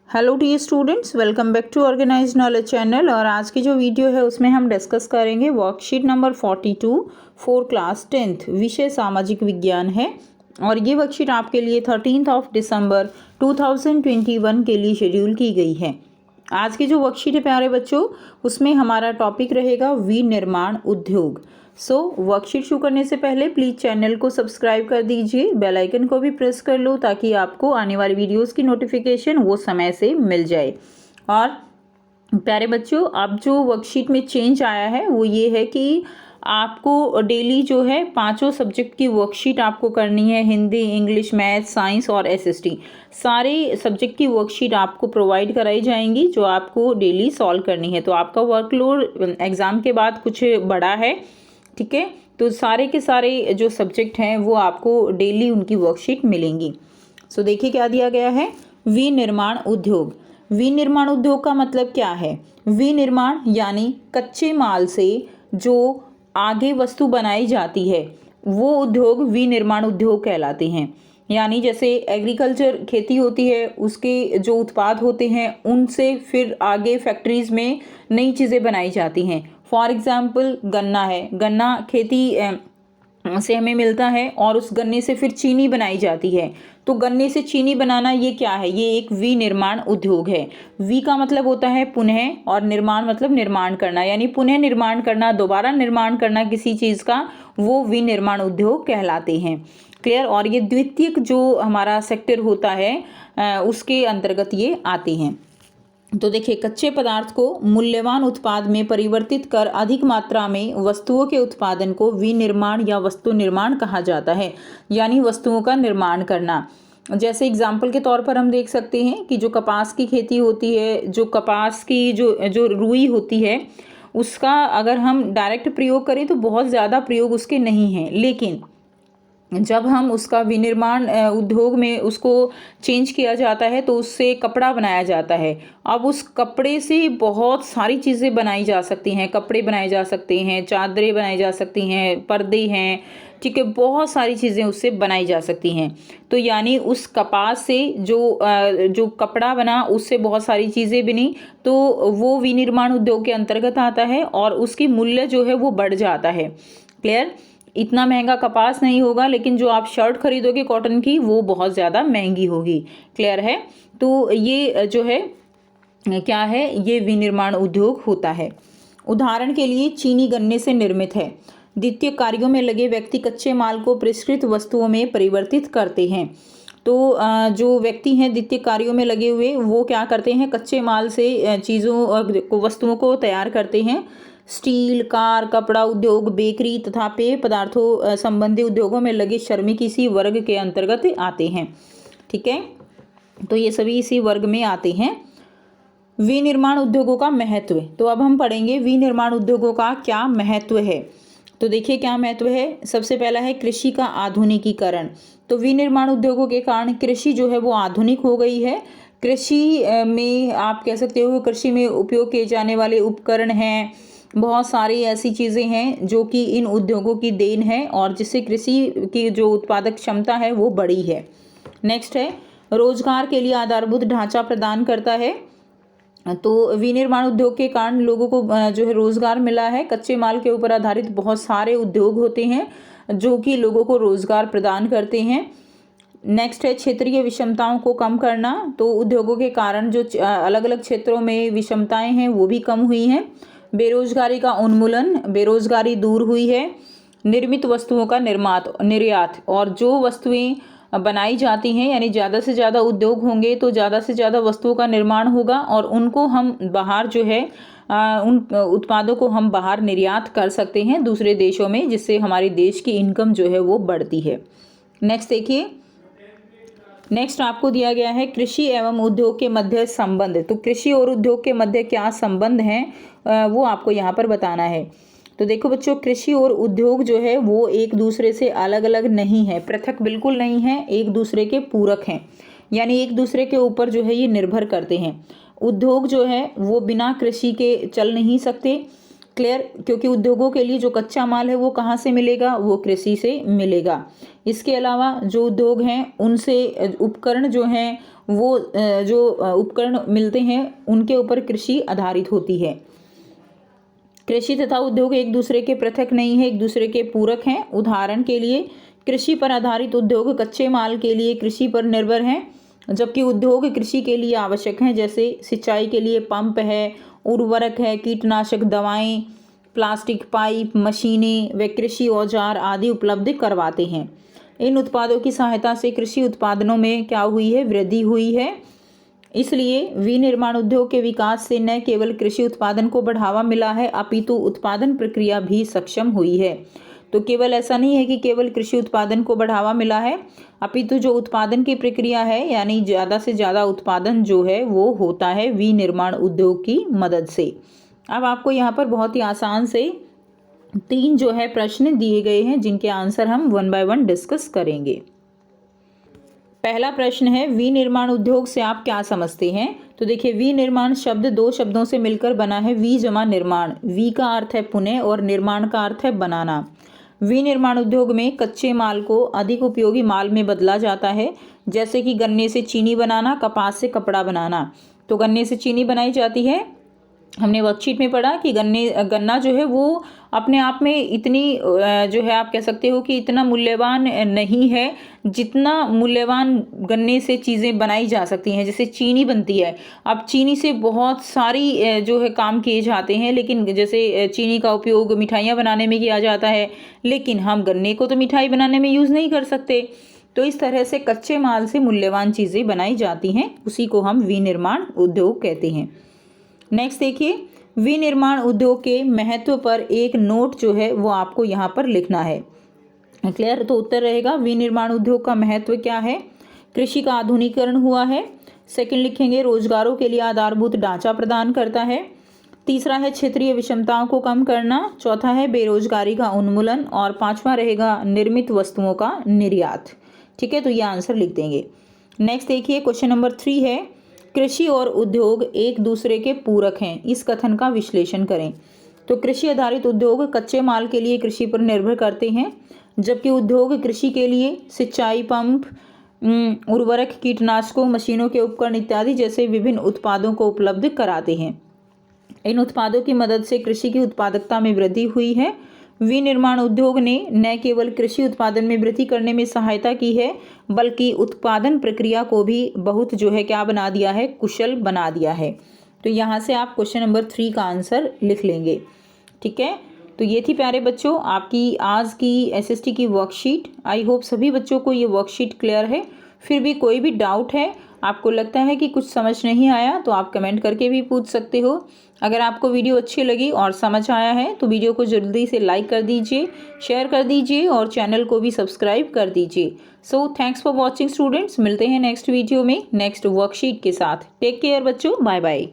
Hello dear students, welcome back to organised knowledge channel. और आज की जो वीडियो है उसमें हम डिस्कस करेंगे worksheet number 42 for class 10th, विषय सामाजिक विज्ञान है। और ये वर्कशीट आपके लिए 13 दिसंबर 2021 के लिए शेड्यूल की गई है। आज की जो वर्कशीट है प्यारे बच्चों, उसमें हमारा टॉपिक रहेगा विनिर्माण उद्योग। वर्कशीट शुरू करने से पहले प्लीज़ चैनल को सब्सक्राइब कर दीजिए, बेल आइकन को भी प्रेस कर लो ताकि आपको आने वाली वीडियोस की नोटिफिकेशन वो समय से मिल जाए। और प्यारे बच्चों, अब जो वर्कशीट में चेंज आया है वो ये है कि आपको डेली जो है 5 सब्जेक्ट की वर्कशीट आपको करनी है। हिंदी, इंग्लिश, मैथ, साइंस और एसएसटी, सारे सब्जेक्ट की वर्कशीट आपको प्रोवाइड कराई जाएंगी जो आपको डेली सॉल्व करनी है। तो आपका वर्कलोड एग्ज़ाम के बाद कुछ बड़ा है, ठीक है। तो सारे के सारे जो सब्जेक्ट हैं वो आपको डेली उनकी वर्कशीट मिलेंगी। देखिए क्या दिया गया है। विनिर्माण उद्योग। विनिर्माण उद्योग का मतलब क्या है? विनिर्माण यानी कच्चे माल से जो आगे वस्तु बनाई जाती है वो उद्योग विनिर्माण उद्योग कहलाते हैं। यानी जैसे एग्रीकल्चर खेती होती है, उसके जो उत्पाद होते हैं उनसे फिर आगे फैक्ट्रीज में नई चीज़ें बनाई जाती हैं। फॉर एग्जाम्पल गन्ना है, गन्ना खेती से हमें मिलता है और उस गन्ने से फिर चीनी बनाई जाती है। तो गन्ने से चीनी बनाना ये क्या है? ये एक विनिर्माण उद्योग है। वी का मतलब होता है पुनः और निर्माण मतलब निर्माण करना, यानी पुनः निर्माण करना, दोबारा निर्माण करना किसी चीज़ का, वो विनिर्माण उद्योग कहलाते हैं। क्लियर? और ये द्वितीयक जो हमारा सेक्टर होता है उसके अंतर्गत ये आते हैं। तो देखिए, कच्चे पदार्थ को मूल्यवान उत्पाद में परिवर्तित कर अधिक मात्रा में वस्तुओं के उत्पादन को विनिर्माण या वस्तु निर्माण कहा जाता है, यानी वस्तुओं का निर्माण करना। जैसे एग्जाम्पल के तौर पर हम देख सकते हैं कि जो कपास की खेती होती है, जो कपास की जो रुई होती है, उसका अगर हम डायरेक्ट प्रयोग करें तो बहुत ज़्यादा प्रयोग उसके नहीं हैं, लेकिन जब हम उसका विनिर्माण उद्योग में उसको चेंज किया जाता है तो उससे कपड़ा बनाया जाता है। अब उस कपड़े से बहुत सारी चीज़ें बनाई जा सकती हैं, कपड़े बनाए जा सकते हैं, चादरें बनाई जा सकती हैं, पर्दे हैं, ठीक है, बहुत सारी चीज़ें उससे बनाई जा सकती हैं। तो यानी उस कपास से जो कपड़ा बना उससे बहुत सारी चीज़ें बनी, तो वो विनिर्माण उद्योग के अंतर्गत आता है और उसकी मूल्य जो है वो बढ़ जाता है। क्लियर? इतना महंगा कपास नहीं होगा, लेकिन जो आप शर्ट खरीदोगे कॉटन की वो बहुत ज़्यादा महंगी होगी। क्लियर है? तो ये जो है क्या है, ये विनिर्माण उद्योग होता है। उदाहरण के लिए चीनी गन्ने से निर्मित है। द्वितीय कार्यों में लगे व्यक्ति कच्चे माल को परिष्कृत वस्तुओं में परिवर्तित करते हैं। तो जो व्यक्ति हैं द्वितीय कार्यों में लगे हुए, वो क्या करते हैं, कच्चे माल से चीज़ों वस्तुओं को तैयार करते हैं। स्टील, कार, कपड़ा उद्योग, बेकरी तथा पेय पदार्थों संबंधी उद्योगों में लगे श्रमिक इसी वर्ग के अंतर्गत आते हैं। ठीक है, तो ये सभी इसी वर्ग में आते हैं। विनिर्माण उद्योगों का महत्व। तो अब हम पढ़ेंगे विनिर्माण उद्योगों का क्या महत्व है। तो देखिए क्या महत्व है। सबसे पहला है कृषि का आधुनिकीकरण। तो विनिर्माण उद्योगों के कारण कृषि जो है वो आधुनिक हो गई है। कृषि में आप कह सकते हो कृषि में उपयोग किए जाने वाले उपकरण हैं, बहुत सारी ऐसी चीज़ें हैं जो कि इन उद्योगों की देन है और जिससे कृषि की जो उत्पादक क्षमता है वो बढ़ी है। नेक्स्ट है रोजगार के लिए आधारभूत ढांचा प्रदान करता है। तो विनिर्माण उद्योग के कारण लोगों को जो है रोजगार मिला है। कच्चे माल के ऊपर आधारित बहुत सारे उद्योग होते हैं जो कि लोगों को रोजगार प्रदान करते हैं। नेक्स्ट है क्षेत्रीय विषमताओं को कम करना। तो उद्योगों के कारण जो अलग अलग क्षेत्रों में विषमताएं हैं वो भी कम हुई हैं। बेरोजगारी का उन्मूलन, बेरोजगारी दूर हुई है। निर्मित वस्तुओं का निर्यात, और जो वस्तुएं बनाई जाती हैं, यानी ज़्यादा से ज़्यादा उद्योग होंगे तो ज़्यादा से ज़्यादा वस्तुओं का निर्माण होगा और उनको हम बाहर जो है उन उत्पादों को हम बाहर निर्यात कर सकते हैं दूसरे देशों में, जिससे हमारे देश की इनकम जो है वो बढ़ती है। नेक्स्ट देखिए, नेक्स्ट आपको दिया गया है कृषि एवं उद्योग के मध्य संबंध। तो कृषि और उद्योग के मध्य क्या संबंध हैं वो आपको यहाँ पर बताना है। तो देखो बच्चों, कृषि और उद्योग जो है वो एक दूसरे से अलग अलग नहीं है, पृथक बिल्कुल नहीं है, एक दूसरे के पूरक हैं, यानी एक दूसरे के ऊपर जो है ये निर्भर करते हैं। उद्योग जो है वो बिना कृषि के चल नहीं सकते। क्लियर, क्योंकि उद्योगों के लिए जो कच्चा माल है वो कहाँ से मिलेगा, वो कृषि से मिलेगा। इसके अलावा जो उद्योग हैं उनसे उपकरण जो हैं वो जो उपकरण मिलते हैं उनके ऊपर कृषि आधारित होती है। कृषि तथा उद्योग एक दूसरे के पृथक नहीं है, एक दूसरे के पूरक हैं। उदाहरण के लिए कृषि पर आधारित उद्योग कच्चे माल के लिए कृषि पर निर्भर हैं, जबकि उद्योग कृषि के लिए आवश्यक हैं, जैसे सिंचाई के लिए पंप है, उर्वरक है, कीटनाशक दवाएं, प्लास्टिक पाइप, मशीनें व कृषि औजार आदि उपलब्ध करवाते हैं। इन उत्पादों की सहायता से कृषि उत्पादनों में क्या हुई है, वृद्धि हुई है। इसलिए विनिर्माण उद्योग के विकास से न केवल कृषि उत्पादन को बढ़ावा मिला है, अपितु उत्पादन प्रक्रिया भी सक्षम हुई है। तो केवल ऐसा नहीं है कि केवल कृषि उत्पादन को बढ़ावा मिला है, अपितु जो उत्पादन की प्रक्रिया है यानी ज़्यादा से ज़्यादा उत्पादन जो है वो होता है विनिर्माण उद्योग की मदद से। अब आपको यहाँ पर बहुत ही आसान से 3 जो है प्रश्न दिए गए हैं, जिनके आंसर हम 1 बाय 1 डिस्कस करेंगे। पहला प्रश्न है, विनिर्माण उद्योग से आप क्या समझते हैं? तो देखिए, विनिर्माण शब्द 2 शब्दों से मिलकर बना है, वि जमा निर्माण। वि का अर्थ है पुनः और निर्माण का अर्थ है बनाना। विनिर्माण उद्योग में कच्चे माल को अधिक उपयोगी माल में बदला जाता है, जैसे कि गन्ने से चीनी बनाना, कपास से कपड़ा बनाना। तो गन्ने से चीनी बनाई जाती है। हमने वर्कशीट में पढ़ा कि गन्ना जो है वो अपने आप में इतनी जो है आप कह सकते हो कि इतना मूल्यवान नहीं है जितना मूल्यवान गन्ने से चीज़ें बनाई जा सकती हैं। जैसे चीनी बनती है, अब चीनी से बहुत सारी जो है काम किए जाते हैं, लेकिन जैसे चीनी का उपयोग मिठाइयाँ बनाने में किया जाता है, लेकिन हम गन्ने को तो मिठाई बनाने में यूज़ नहीं कर सकते। तो इस तरह से कच्चे माल से मूल्यवान चीज़ें बनाई जाती हैं, उसी को हम विनिर्माण उद्योग कहते हैं। नेक्स्ट देखिए, विनिर्माण उद्योग के महत्व पर एक नोट जो है वो आपको यहाँ पर लिखना है। क्लियर? तो उत्तर रहेगा, विनिर्माण उद्योग का महत्व क्या है? कृषि का आधुनिकीकरण हुआ है। सेकंड लिखेंगे, रोजगारों के लिए आधारभूत ढांचा प्रदान करता है। तीसरा है क्षेत्रीय विषमताओं को कम करना। चौथा है बेरोजगारी का उन्मूलन। और पांचवा रहेगा निर्मित वस्तुओं का निर्यात। ठीक है, तो ये आंसर लिख देंगे। नेक्स्ट देखिए, क्वेश्चन नंबर 3 है, कृषि और उद्योग एक दूसरे के पूरक हैं, इस कथन का विश्लेषण करें। तो कृषि आधारित उद्योग कच्चे माल के लिए कृषि पर निर्भर करते हैं, जबकि उद्योग कृषि के लिए सिंचाई पंप, उर्वरक, कीटनाशकों, मशीनों के उपकरण इत्यादि जैसे विभिन्न उत्पादों को उपलब्ध कराते हैं। इन उत्पादों की मदद से कृषि की उत्पादकता में वृद्धि हुई है। विनिर्माण उद्योग ने न केवल कृषि उत्पादन में वृद्धि करने में सहायता की है, बल्कि उत्पादन प्रक्रिया को भी बहुत जो है क्या बना दिया है, कुशल बना दिया है। तो यहाँ से आप क्वेश्चन नंबर 3 का आंसर लिख लेंगे। ठीक है, तो ये थी प्यारे बच्चों आपकी आज की एसएसटी की वर्कशीट। आई होप सभी बच्चों को ये वर्कशीट क्लियर है। फिर भी कोई भी डाउट है, आपको लगता है कि कुछ समझ नहीं आया, तो आप कमेंट करके भी पूछ सकते हो। अगर आपको वीडियो अच्छी लगी और समझ आया है तो वीडियो को जल्दी से लाइक कर दीजिए, शेयर कर दीजिए और चैनल को भी सब्सक्राइब कर दीजिए। So thanks for watching students. मिलते हैं नेक्स्ट वीडियो में नेक्स्ट वर्कशीट के साथ। टेक केयर बच्चों, बाय बाय।